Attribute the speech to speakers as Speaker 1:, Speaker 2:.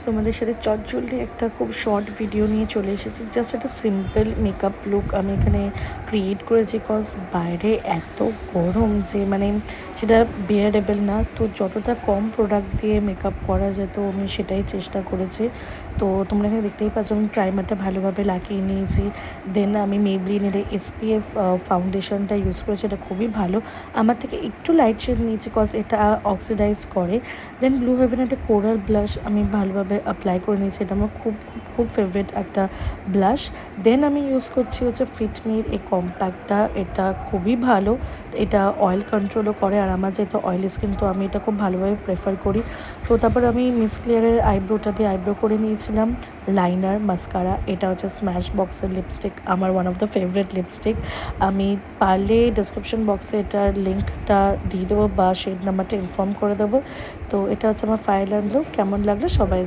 Speaker 1: তোমাদের সাথে চটজলদি একটা খুব শর্ট ভিডিও নিয়ে চলে এসেছি। জাস্ট একটা সিম্পল মেকআপ লুক আমি এখানে ক্রিয়েট করেছি, কজ বাইরে এত গরম যে মানে সেটা বেয়ারেবল না। তো যতটা কম প্রোডাক্ট দিয়ে মেকআপ করা যেত আমি সেটাই চেষ্টা করেছি। তো তোমরা এখানে দেখতেই পাচ্ছ আমি প্রাইমারটা ভালোভাবে লাগিয়ে নিয়েছি। দেন আমি মেবলিনের এসপিএফ ফাউন্ডেশনটা ইউজ করেছি, এটা খুবই ভালো। আমার থেকে একটু লাইট শেড নিয়েছি কজ এটা অক্সিডাইজ করে। দেন ব্লু হেভেনের একটা কোরাল ব্লাশ আমি ভালোভাবে অ্যাপ্লাই করে নিয়েছি, এটা আমার খুব খুব খুব ফেভারিট একটা ব্লাশ। দেন আমি ইউজ করছি হচ্ছে ফিটমির এই কম্প্যাক্টটা, এটা খুবই ভালো। এটা অয়েল কন্ট্রোলও করে, আর আমার যেহেতু অয়েলি স্কিন তো আমি এটা খুব ভালোভাবে প্রেফার করি। তো তারপর আমি মিস ক্লিয়ারের আইব্রোটা দিয়ে আইব্রো করে নিয়েছিলাম। লাইনার মাস্কারা, এটা হচ্ছে স্ম্যাশ বক্সের লিপস্টিক, আমার one of the favourite lipstick. আমি পারলে ডিসক্রিপশন বক্সে এটার লিঙ্কটা দিয়ে দেবো বা শেড নাম্বারটা ইনফর্ম করে দেবো। তো এটা হচ্ছে আমার ফাইনাল লুক। কেমন লাগলো সবাই